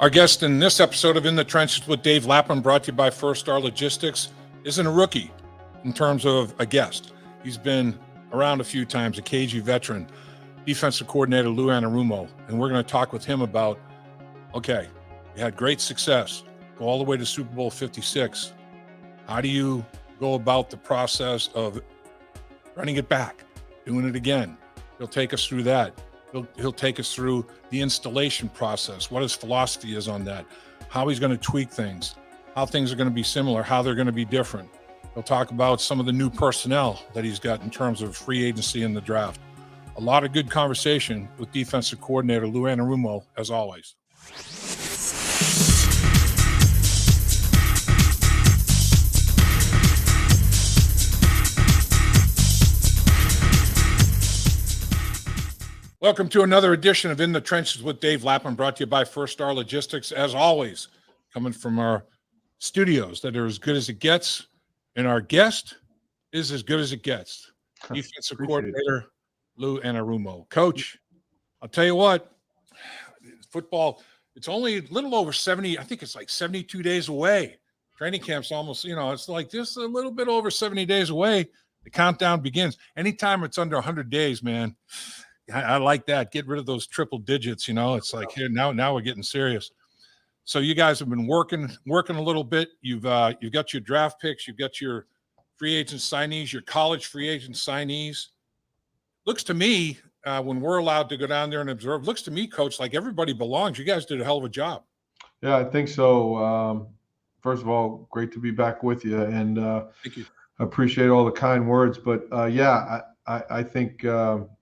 Our guest in this episode of In the Trenches with Dave Lapham, brought to you by First Star Logistics, isn't a rookie in terms of a guest. He's been around a few times, a KG veteran, defensive coordinator Lou Anarumo, and we're going to talk with him about, okay, you had great success, go all the way to Super Bowl 56. How do you go about the process of running it back, doing it again? He'll take us through that. He'll take us through the installation process, what his philosophy is on that, how he's going to tweak things, how things are going to be similar, how they're going to be different. He'll talk about some of the new personnel that he's got in terms of free agency in the draft. A lot of good conversation with defensive coordinator Lou Anarumo, as always. Welcome to another edition of In the Trenches with Dave Lapham, brought to you by First Star Logistics, as always, coming from our studios that are as good as it gets, and our guest is as good as it gets. Defensive coordinator Lou Anarumo. Coach, I'll tell you what, football, it's only a little over 70, I think it's like 72 days away. Training camp's almost, it's like just a little bit over 70 days away. The countdown begins. Anytime it's under 100 days, man, I like that. Get rid of those triple digits. It's like here now we're getting serious. So you guys have been working a little bit. You've got your draft picks. You've got your free agent signees, your college free agent signees. Looks to me, when we're allowed to go down there and observe, looks to me, Coach, like everybody belongs. You guys did a hell of a job. Yeah, I think so. First of all, great to be back with you, and thank you. I appreciate all the kind words. But I think.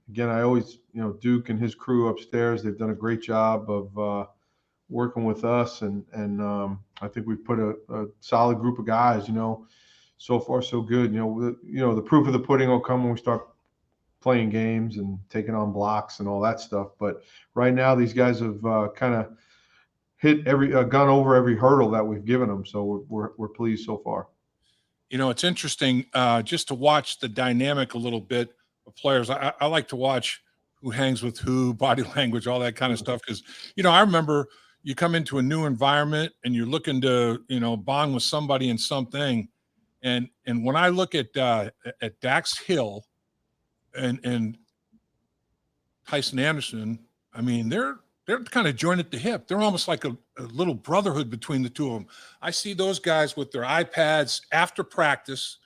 Again, I always, Duke and his crew upstairs, they've done a great job of working with us. And I think we've put a solid group of guys, so far so good. The proof of the pudding will come when we start playing games and taking on blocks and all that stuff. But right now, these guys have kind of hit gone over every hurdle that we've given them. So we're pleased so far. It's interesting just to watch the dynamic a little bit of players. I like to watch who hangs with who, body language, all that kind of stuff. Because, I remember you come into a new environment and you're looking to, bond with somebody in something. And when I look at Dax Hill and Tycen Anderson, I mean, they're kind of joined at the hip. They're almost like a little brotherhood between the two of them. I see those guys with their iPads after practice,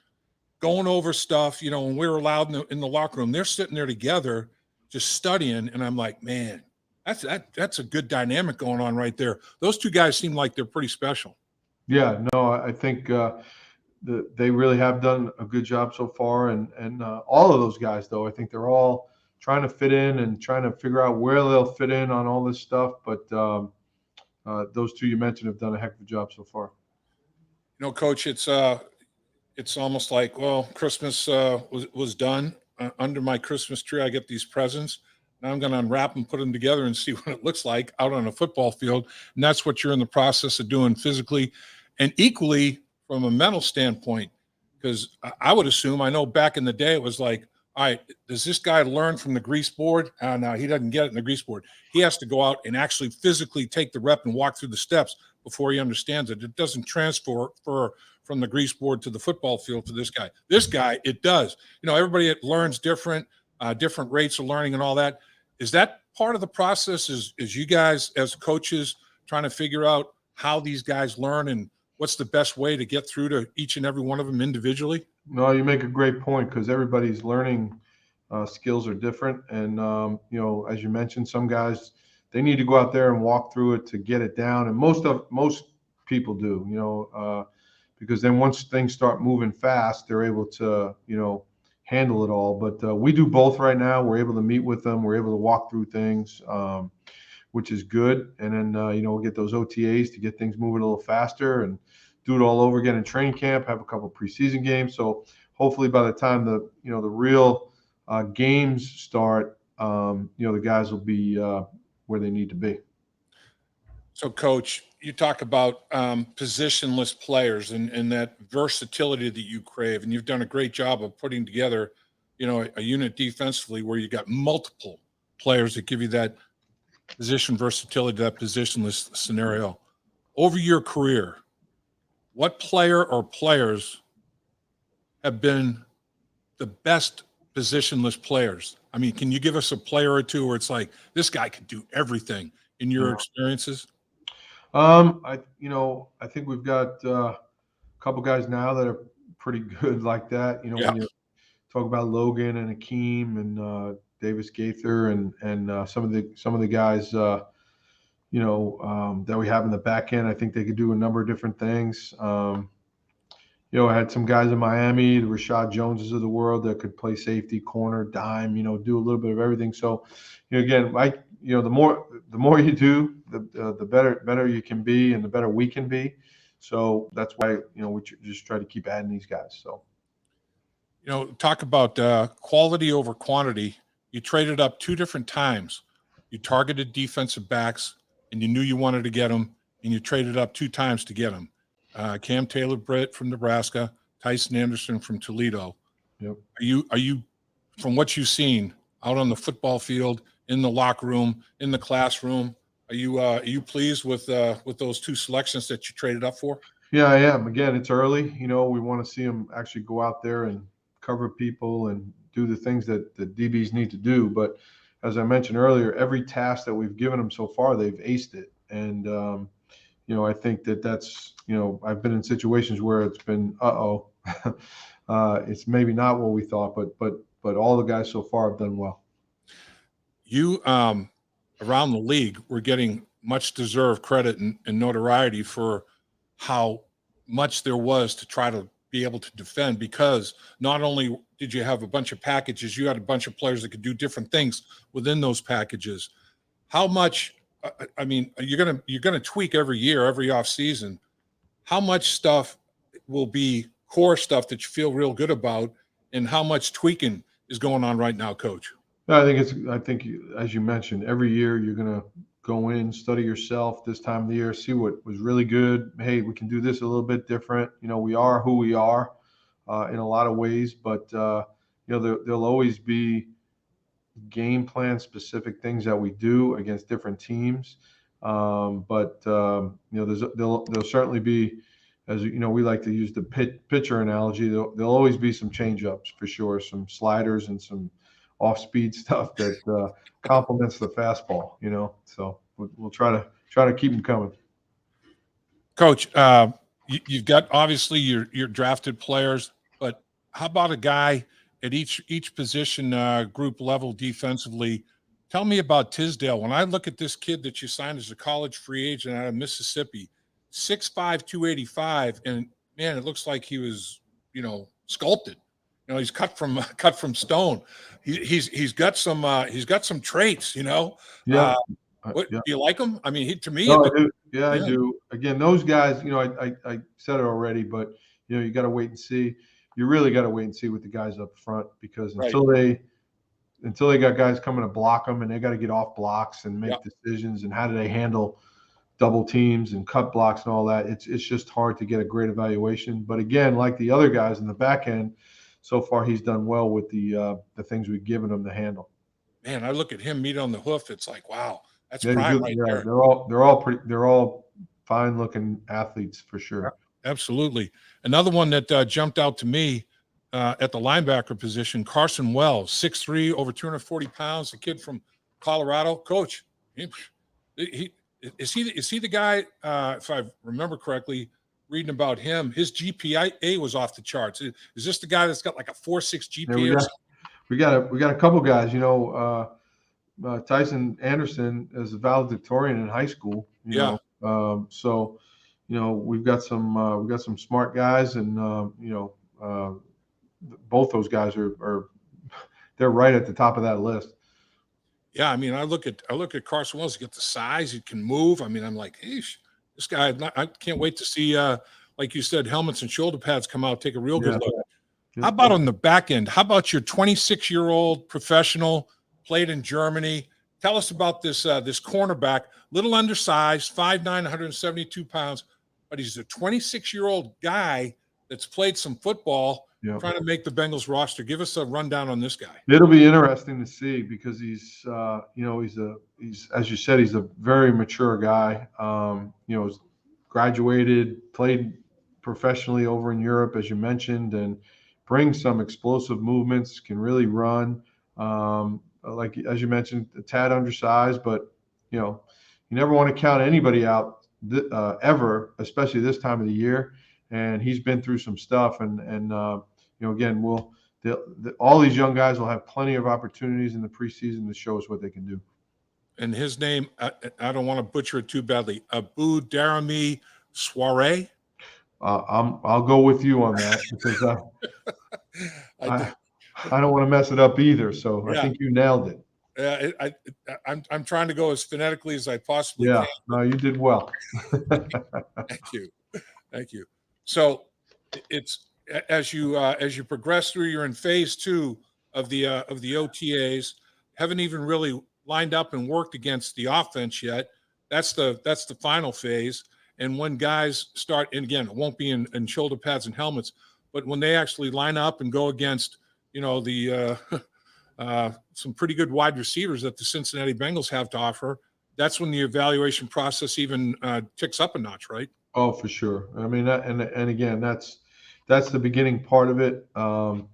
going over stuff, when we were allowed in the locker room. They're sitting there together just studying, and I'm like, man, that's a good dynamic going on right there. Those two guys seem like they're pretty special. Yeah, no, I think they really have done a good job so far, and all of those guys, though, I think they're all trying to fit in and trying to figure out where they'll fit in on all this stuff. But those two you mentioned have done a heck of a job so far. Coach, it's almost like, well, Christmas was done. Under my Christmas tree, I get these presents. Now I'm going to unwrap them, put them together, and see what it looks like out on a football field. And that's what you're in the process of doing physically and equally from a mental standpoint. Because I would assume, I know back in the day, it was like, all right, does this guy learn from the grease board? No, he doesn't get it in the grease board. He has to go out and actually physically take the rep and walk through the steps before he understands it. It doesn't transfer from the grease board to the football field to this guy. This guy, it does. Everybody learns different rates of learning and all that. Is that part of the process? Is you guys as coaches trying to figure out how these guys learn and what's the best way to get through to each and every one of them individually? No, you make a great point because everybody's learning skills are different. And, as you mentioned, some guys, they need to go out there and walk through it to get it down. And most people do, because then once things start moving fast, they're able to, handle it all. But we do both right now. We're able to meet with them. We're able to walk through things, which is good. And then, we'll get those OTAs to get things moving a little faster and do it all over again in training camp, have a couple of preseason games. So hopefully by the time the real games start, the guys will be where they need to be. So, Coach, you talk about positionless players and that versatility that you crave, and you've done a great job of putting together, a unit defensively where you got multiple players that give you that position versatility, that positionless scenario. Over your career, what player or players have been the best positionless players? I mean, can you give us a player or two where it's like, this guy could do everything in your experiences? I think we've got a couple guys now that are pretty good like that. Yeah. When you talk about Logan and Akeem and Davis Gaither and some of the guys, that we have in the back end, I think they could do a number of different things. I had some guys in Miami, the Rashad Joneses of the world, that could play safety, corner, dime, do a little bit of everything. So, again, the more you do, the better you can be, and the better we can be. So that's why, we just try to keep adding these guys. So, talk about quality over quantity. You traded up 2 different times. You targeted defensive backs, and you knew you wanted to get them, and you traded up 2 times to get them. Cam Taylor-Britt from Nebraska, Tycen Anderson from Toledo. Yep. Are you, from what you've seen out on the football field, in the locker room, in the classroom, are you pleased with those 2 selections that you traded up for? Yeah, I am. Again, it's early. We want to see them actually go out there and cover people and do the things that the DBs need to do. But as I mentioned earlier, every task that we've given them so far, they've aced it. And I think that's, I've been in situations where it's been, it's maybe not what we thought, but all the guys so far have done well. You, around the league, were getting much deserved credit and notoriety for how much there was to try to be able to defend, because not only did you have a bunch of packages, you had a bunch of players that could do different things within those packages. How much, I mean, you're gonna tweak every year, every off season. How much stuff will be core stuff that you feel real good about, and how much tweaking is going on right now, Coach? I think as you mentioned, every year you're going to go in, study yourself this time of the year, see what was really good. Hey, we can do this a little bit different. We are who we are in a lot of ways, but there'll always be game plan specific things that we do against different teams. But there'll certainly be, as we like to use the pitcher analogy, there'll always be some change ups for sure, some sliders and some off-speed stuff that complements the fastball. So we'll try to keep them coming. Coach, you've got obviously your drafted players, but how about a guy at each position group level defensively? Tell me about Tisdale. When I look at this kid that you signed as a college free agent out of Mississippi, 6'5", 285, and man, it looks like he was, sculpted. He's cut from stone. He's got some traits. Yeah. Do you like him? I mean, to me, No, I do. Yeah, I do. Again, those guys, I said it already, but you got to wait and see. You really got to wait and see with the guys up front, because until they got guys coming to block them, and they got to get off blocks and make decisions, and how do they handle double teams and cut blocks and all that, it's just hard to get a great evaluation. But again, like the other guys in the back end, so far he's done well with the things we've given him to handle. Man, I look at him meet on the hoof. It's like, wow, that's Yeah, prime right there. They're all fine looking athletes for sure. Absolutely. Another one that jumped out to me at the linebacker position, Carson Wells, 6'3", over 240 pounds, a kid from Colorado. Coach, is he the guy? If I remember correctly, reading about him, his GPA was off the charts. Is this the guy that's got like a 4.6 GPA? Yeah, we got a couple guys. Tycen Anderson is a valedictorian in high school. So we've got some smart guys, and both those guys are they're right at the top of that list. Yeah, I mean, I look at Carson Wells. He got the size. He can move. I mean, I'm like, hey, this guy. I can't wait to see, like you said, helmets and shoulder pads come out. Take a real good look. How about on the back end? How about your 26-year-old professional, played in Germany? Tell us about this cornerback, little undersized, 5'9", 172 pounds, but he's a 26-year-old guy that's played some football Yeah. trying to make the Bengals roster. Give us a rundown on this guy. It'll be interesting to see because he's as you said, he's a very mature guy. He's graduated, played professionally over in Europe, as you mentioned, and brings some explosive movements, can really run. Like, as you mentioned, a tad undersized, but, you never want to count anybody out ever, especially this time of the year. And he's been through some stuff. And again, all these young guys will have plenty of opportunities in the preseason to show us what they can do. And his name, I don't want to butcher it too badly, Abu Daramy-Swaray. I'll go with you on that because I don't want to mess it up either. So yeah. I think you nailed it. I'm trying to go as phonetically as I possibly can. No, you did well. Thank you. So it's as you progress through, you're in phase 2 of the OTAs. Haven't even really lined up and worked against the offense yet. That's the final phase. And when guys start, and again, it won't be in shoulder pads and helmets, but when they actually line up and go against, some pretty good wide receivers that the Cincinnati Bengals have to offer, that's when the evaluation process even ticks up a notch, right? Oh, for sure. I mean, and again, that's the beginning part of it. Covering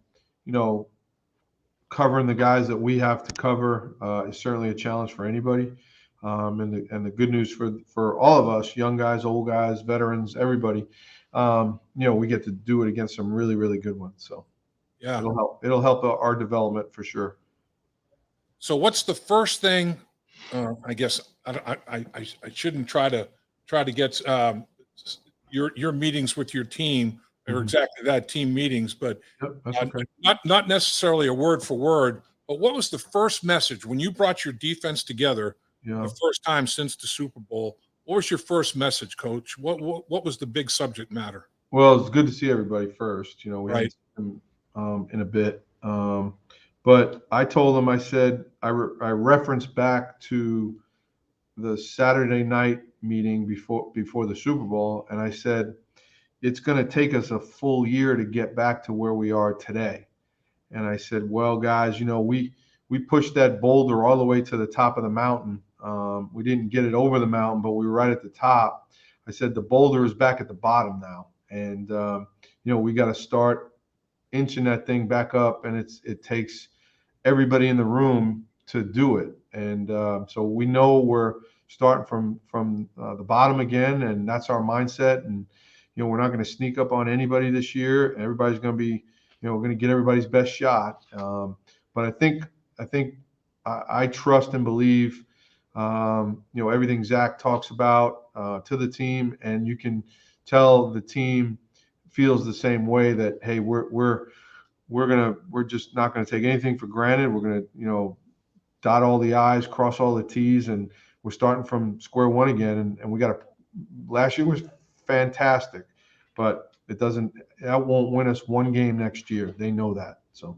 the guys that we have to cover is certainly a challenge for anybody. And the good news for all of us, young guys, old guys, veterans, everybody, we get to do it against some really, really good ones. So yeah, it'll help our development for sure. So what's the first thing? I guess I shouldn't try to get your meetings with your team or exactly that, team meetings, but okay. not necessarily a word for word. But what was the first message when you brought your defense together the first time since the Super Bowl? What was your first message, Coach? What was the big subject matter? Well, it's good to see everybody first. We haven't seen them in a bit. But I told them, I said, I referenced back to the Saturday night meeting before the Super Bowl, and I said, it's going to take us a full year to get back to where we are today. And I said, well, guys, we pushed that boulder all the way to the top of the mountain. We didn't get it over the mountain, but we were right at the top. I said, the boulder is back at the bottom now. And, we got to start inching that thing back up. And it takes everybody in the room to do it. And so we know we're starting from the bottom again, and that's our mindset. And, we're not going to sneak up on anybody this year. Everybody's going to be, we're going to get everybody's best shot. But I think I trust and believe, everything Zach talks about to the team, and you can tell the team feels the same way, that, hey, we're just not going to take anything for granted. We're going to, dot all the I's, cross all the T's, and we're starting from square one again. And last year was fantastic, but that won't win us one game next year. They know that. So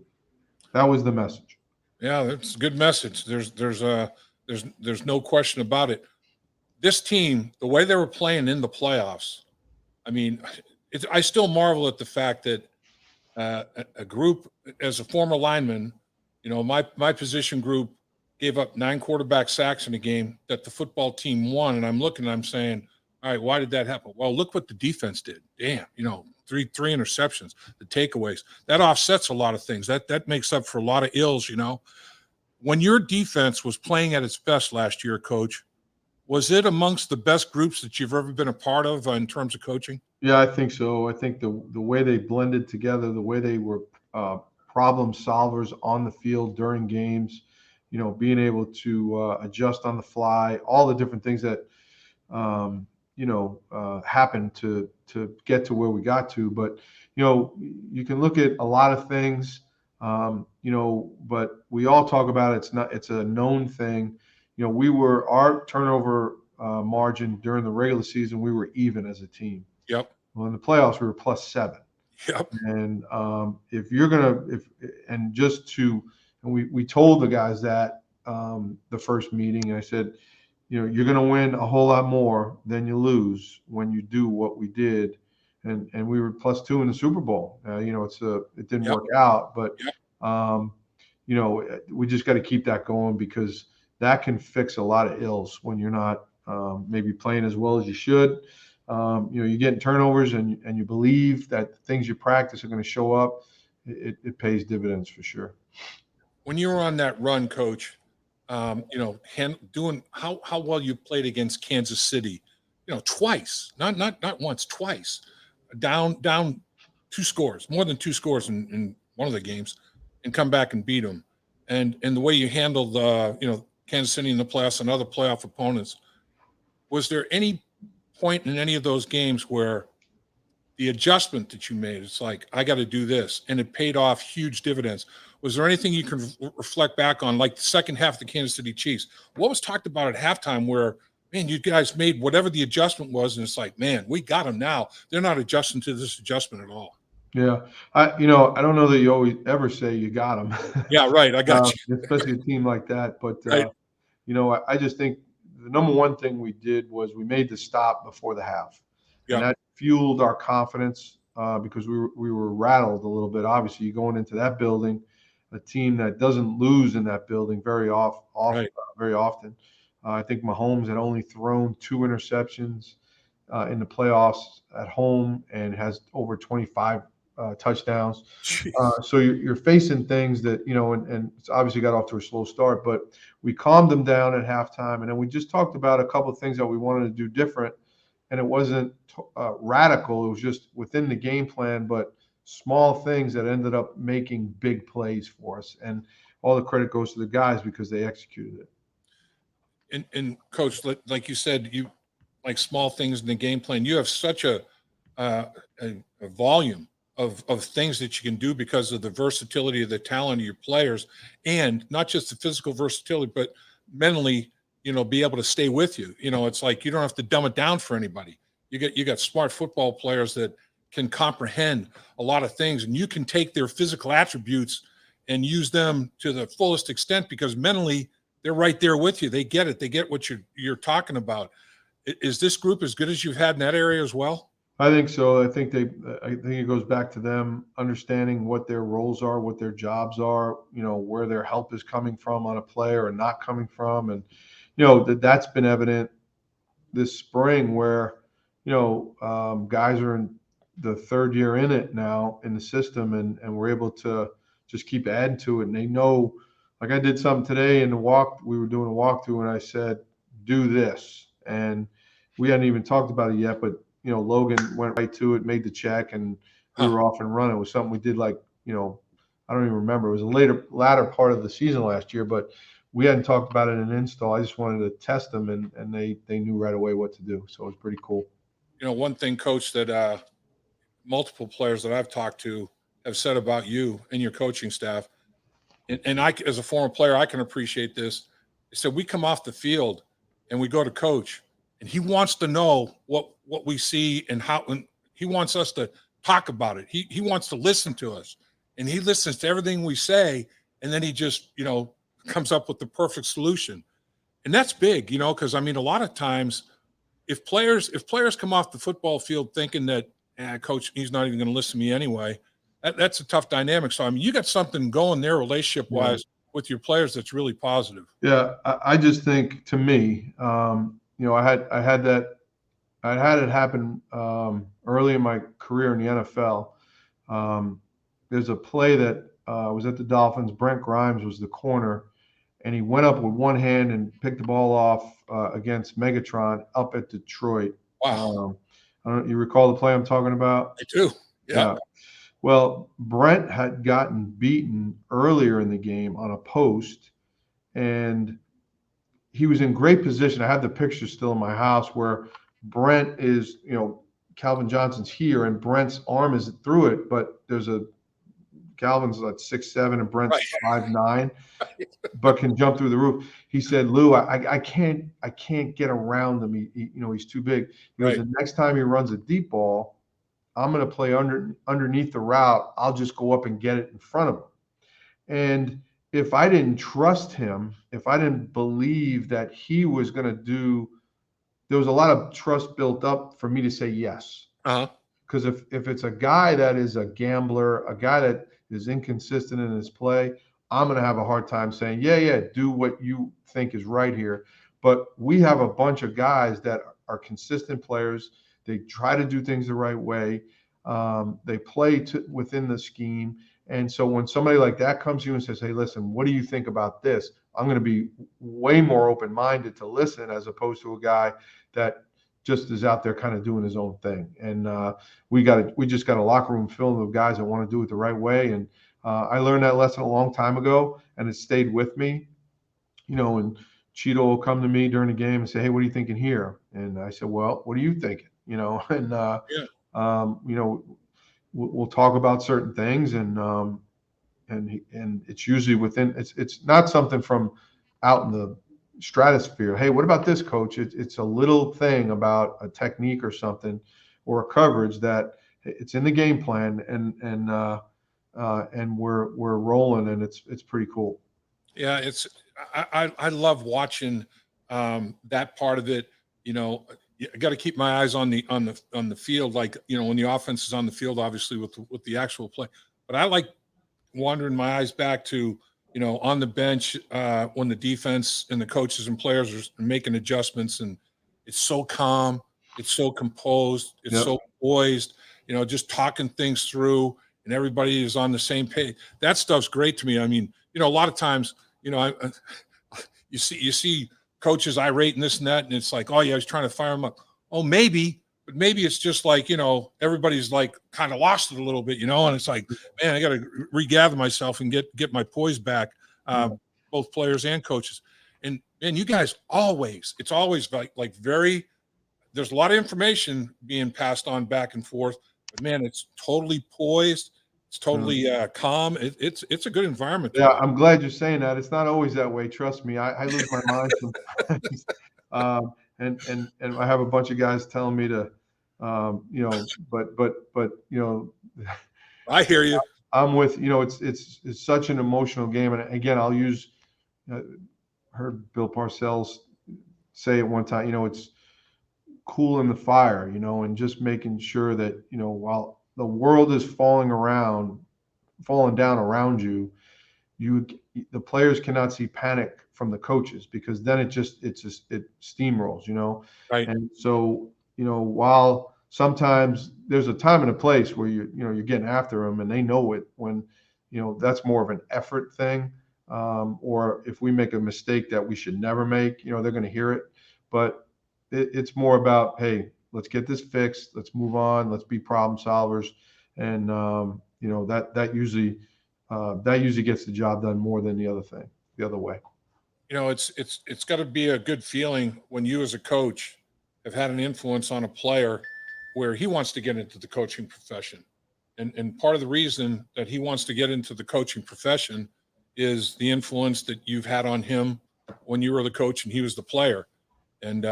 that was the message. Yeah, that's a good message. There's no question about it. This team, the way they were playing in the playoffs, I mean, I still marvel at the fact that a group, as a former lineman, my position group gave up 9 quarterback sacks in a game that the football team won. And I'm looking and I'm saying, all right, why did that happen? Well, look what the defense did. Damn, three interceptions, the takeaways. That offsets a lot of things. That makes up for a lot of ills, When your defense was playing at its best last year, Coach, was it amongst the best groups that you've ever been a part of in terms of coaching? Yeah, I think so. I think the way they blended together, the way they were problem solvers on the field during games, being able to adjust on the fly, all the different things that happened to get to where we got to. But you can look at a lot of things, but we all talk about it's a known thing. Our turnover margin during the regular season, we were even as a team. Yep. Well, in the playoffs, we were +7. Yep. And we told the guys that the first meeting, and I said, you're going to win a whole lot more than you lose when you do what we did. and we were +2 in the Super Bowl. It didn't Yep. work out, but Yep. we just got to keep that going, because that can fix a lot of ills when you're not maybe playing as well as you should. You're getting turnovers, and you believe that the things you practice are going to show up. It pays dividends for sure. When you were on that run, Coach, doing how well you played against Kansas City, twice, not once, twice, down 2 scores, more than 2 scores in one of the games, and come back and beat them, and the way you handled Kansas City in the playoffs and other playoff opponents. Was there any point in any of those games where the adjustment that you made, it's like, I got to do this, and it paid off huge dividends? Was there anything you can reflect back on, like the second half of the Kansas City Chiefs? What was talked about at halftime where, man, you guys made whatever the adjustment was, and it's like, man, we got them now. They're not adjusting to this adjustment at all. Yeah. I don't know that you always ever say you got them. Yeah, right. I got you. Especially a team like that. But, Right. I just think the number one thing we did was we made the stop before the half. Yeah. And that fueled our confidence because we were rattled a little bit. Obviously, you're going into that building, a team that doesn't lose in that building very Right. very often. I think Mahomes had only thrown 2 interceptions in the playoffs at home and has over 25 touchdowns. So you're facing things that, and it's obviously got off to a slow start, but we calmed them down at halftime. And then we just talked about a couple of things that we wanted to do different. And it wasn't radical. It was just within the game plan, but small things that ended up making big plays for us. And all the credit goes to the guys because they executed it. And Coach, like you said, you like small things in the game plan. You have such a volume of things that you can do because of the versatility of the talent of your players, and not just the physical versatility, but mentally, be able to stay with you. It's like you don't have to dumb it down for anybody. You got smart football players that can comprehend a lot of things, and you can take their physical attributes and use them to the fullest extent because mentally they're right there with you. They get it. They get what you're talking about. Is this group as good as you've had in that area as well? I think so. I think it goes back to them understanding what their roles are, what their jobs are, where their help is coming from on a play or not coming from. And, that's been evident this spring where, guys are in the 3rd year in it now in the system, and we're able to just keep adding to it. And they know, like I did something today in the we were doing a walkthrough, and I said, do this. And we hadn't even talked about it yet, but Logan went right to it, made the check, and we were off and running. It was something we did I don't even remember. It was a latter part of the season last year, but we hadn't talked about it in an install. I just wanted to test them, and they knew right away what to do. So it was pretty cool. One thing, Coach, that multiple players that I've talked to have said about you and your coaching staff, and I, as a former player, I can appreciate this. They said we come off the field and we go to coach, and he wants to know what we see and how, and he wants us to talk about it. He wants to listen to us, and he listens to everything we say, and then he just, comes up with the perfect solution. And that's big, because a lot of times if players come off the football field thinking that, coach, he's not even going to listen to me anyway, that's a tough dynamic. So, you got something going there relationship wise with your players that's really positive. Yeah. I just think, to me, I had it happen early in my career in the NFL. There's a play that was at the Dolphins. Brent Grimes was the corner, and he went up with one hand and picked the ball off against Megatron up at Detroit. Wow. You recall the play I'm talking about? I do. Yeah. Well, Brent had gotten beaten earlier in the game on a post, and he was in great position. I have the picture still in my house where Brent is, Calvin Johnson's here and Brent's arm is through it, but Calvin's like 6'7" and Brent's 5'9", but can jump through the roof. He said, Lou, I can't get around him. He's too big. He goes, the next time he runs a deep ball, I'm going to play underneath the route. I'll just go up and get it in front of him. And if I didn't trust him, if I didn't believe that he was going to there was a lot of trust built up for me to say yes. Uh-huh. Because if it's a guy that is a gambler, a guy that is inconsistent in his play, I'm going to have a hard time saying, yeah, do what you think is right here. But we have a bunch of guys that are consistent players. They try to do things the right way. They play within the scheme. And so when somebody like that comes to you and says, hey, listen, what do you think about this? I'm going to be way more open-minded to listen, as opposed to a guy that just is out there kind of doing his own thing. And we just got a locker room filled with guys that want to do it the right way. And I learned that lesson a long time ago, and it stayed with me. And Cheeto will come to me during the game and say, hey, what are you thinking here? And I said, well, what are you thinking? We'll talk about certain things, and it's usually within. It's not something from out in the stratosphere. Hey, what about this, coach? It's a little thing about a technique or something, or a coverage that it's in the game plan, and we're rolling, and it's pretty cool. Yeah, I love watching that part of it. I got to keep my eyes on the field, like when the offense is on the field, obviously with the actual play. But I like wandering my eyes back to on the bench when the defense and the coaches and players are making adjustments, and it's so calm, it's so composed, it's so poised. Just talking things through, and everybody is on the same page. That stuff's great to me. I mean, a lot of times, you see coaches irate and this and that, and it's like, oh yeah, he's trying to fire him up. Oh, maybe, but maybe it's just like, everybody's like kind of lost it a little bit, and it's like, man, I got to regather myself and get my poise back, both players and coaches. And you guys it's always like very, there's a lot of information being passed on back and forth, but man, it's totally poised. It's totally calm. It's a good environment. Yeah, I'm glad you're saying that. It's not always that way. Trust me. I lose my mind sometimes. And I have a bunch of guys telling me to, but I hear you. I'm with, it's such an emotional game. And again, I'll use, heard Bill Parcells say at one time, it's cooling the fire, and just making sure that, while the world is falling down around you, the players cannot see panic from the coaches, because then it steamrolls, Right. And so, while sometimes there's a time and a place where you're getting after them, and they know it, when, that's more of an effort thing. Or if we make a mistake that we should never make, they're going to hear it. But it's more about, hey, let's get this fixed. Let's move on. Let's be problem solvers. And, that usually gets the job done more than the other way. It's got to be a good feeling when you as a coach have had an influence on a player where he wants to get into the coaching profession. And part of the reason that he wants to get into the coaching profession is the influence that you've had on him when you were the coach and he was the player. And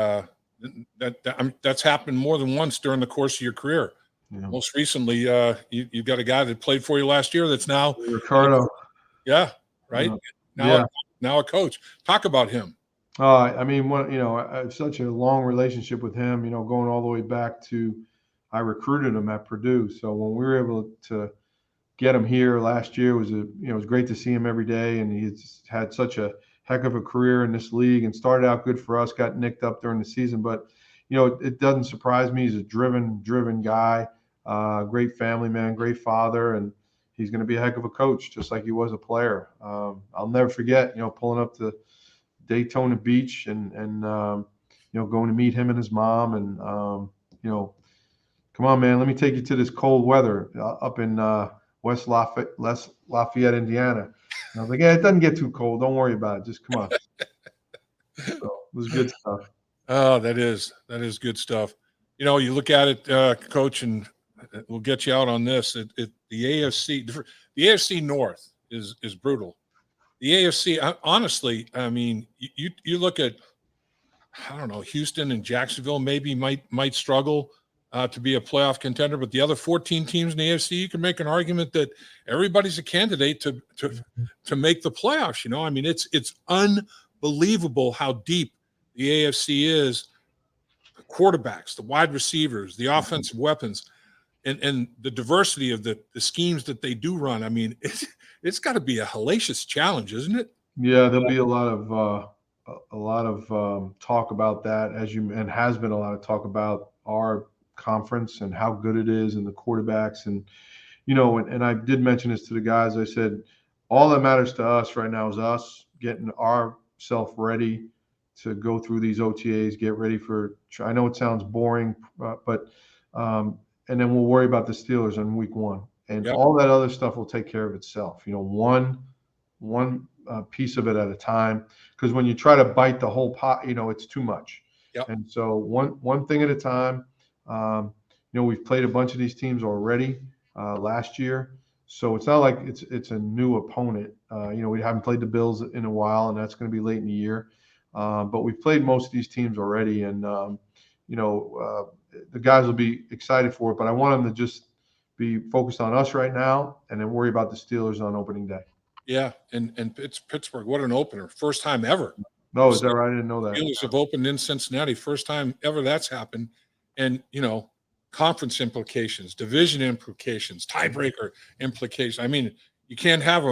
that's happened more than once during the course of your career. Yeah. Most recently, you've got a guy that played for you last year that's now Ricardo. Yeah, right. Now a coach. Talk about him. I mean, I have such a long relationship with him. Going all the way back to, I recruited him at Purdue. So when we were able to get him here last year, it was great to see him every day, and he's had such a heck of a career in this league, and started out good for us. Got nicked up during the season, but it doesn't surprise me. He's a driven guy. Great family man, great father, and he's going to be a heck of a coach, just like he was a player. I'll never forget, pulling up to Daytona Beach and going to meet him and his mom, and come on, man, let me take you to this cold weather up in West Lafayette, Indiana. And I was like, yeah, it doesn't get too cold. Don't worry about it. Just come on. So it was good stuff. Oh, that is good stuff. You look at it, Coach, and we'll get you out on this. The AFC North is brutal. The AFC, honestly, I mean, you look at, I don't know, Houston and Jacksonville maybe might struggle to be a playoff contender, but the other 14 teams in the AFC, you can make an argument that everybody's a candidate to make the playoffs. I mean, it's unbelievable how deep the AFC is. The quarterbacks, the wide receivers, the offensive weapons. and the diversity of the schemes that they do run. I mean, it's got to be a hellacious challenge, isn't it? Yeah, there'll be a lot of talk about that, and has been a lot of talk about our conference and how good it is and the quarterbacks. And and I did mention this to the guys. I said, all that matters to us right now is us getting ourselves ready to go through these OTAs, get ready for, I know it sounds boring, but and then we'll worry about the Steelers in week 1. And all that other stuff will take care of itself. One piece of it at a time. Because when you try to bite the whole pot, it's too much. Yep. And so one thing at a time. We've played a bunch of these teams already last year, so it's not like it's a new opponent. We haven't played the Bills in a while, and that's going to be late in the year. But we've played most of these teams already, and the guys will be excited for it. But I want them to just be focused on us right now, and then worry about the Steelers on opening day. Yeah, and it's Pittsburgh. What an opener! First time ever. No, is that right? I didn't know that. Steelers have opened in Cincinnati. First time ever that's happened, and conference implications, division implications, tiebreaker implications. I mean, you can't have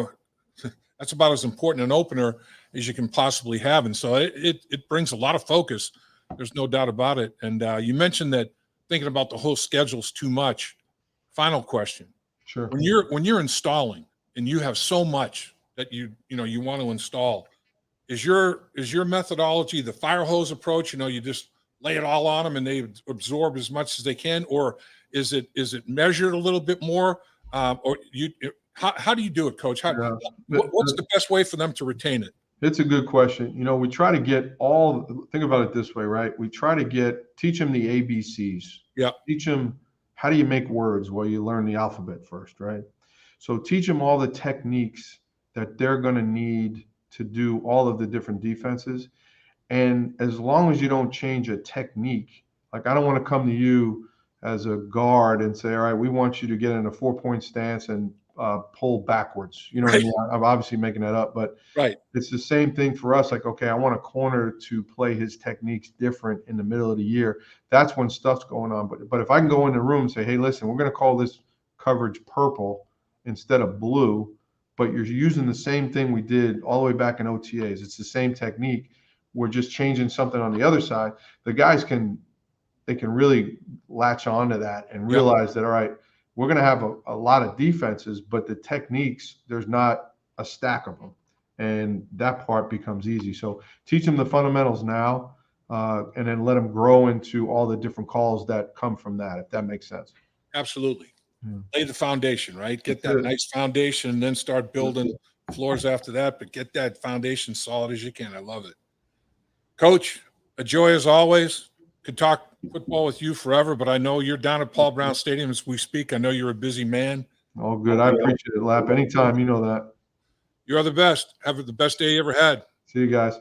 that's about as important an opener as you can possibly have. And so it brings a lot of focus. There's no doubt about it. And you mentioned that thinking about the whole schedule's too much. Final question. Sure. When you're installing and you have so much that you want to install, is your methodology the fire hose approach? You just lay it all on them and they absorb as much as they can, or is it measured a little bit more? Or how do you do it, Coach? What's the best way for them to retain it? It's a good question. We try to get think about it this way, right? We try to teach them the ABCs. Yeah. Teach them how do you make words? Well, you learn the alphabet first, right? So teach them all the techniques that they're going to need to do all of the different defenses. And as long as you don't change a technique, like I don't want to come to you as a guard and say, all right, we want you to get in a 4-point stance and pull backwards. You know what I mean? I'm obviously making that up, but it's the same thing for us. Like, okay, I want a corner to play his techniques different in the middle of the year. That's when stuff's going on. But if I can go in the room and say, hey, listen, we're going to call this coverage purple instead of blue, but you're using the same thing we did all the way back in OTAs. It's the same technique. We're just changing something on the other side. The guys can really latch on to that and realize that, all right, we're going to have a lot of defenses, but the techniques, there's not a stack of them. And that part becomes easy. So teach them the fundamentals now, and then let them grow into all the different calls that come from that, if that makes sense. Absolutely. Lay the foundation, right? Get that nice foundation and then start building floors after that, but get that foundation solid as you can. I love it. Coach, a joy as always. Could talk football with you forever, but I know you're down at Paul Brown Stadium as we speak. I know you're a busy man. Oh, good. I appreciate it, Lap. Anytime, you know that. You're the best. Have the best day you ever had. See you guys.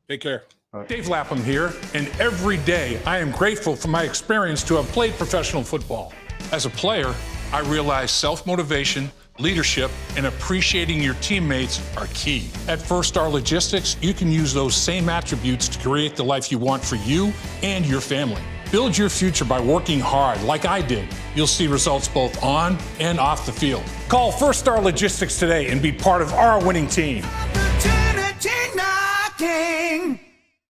Take care. Dave Lapham here, and every day I am grateful for my experience to have played professional football. As a player, I realize self-motivation, leadership, and appreciating your teammates are key. At First Star Logistics, you can use those same attributes to create the life you want for you and your family. Build your future by working hard like I did. You'll see results both on and off the field. Call First Star Logistics today and be part of our winning team. Opportunity knocking.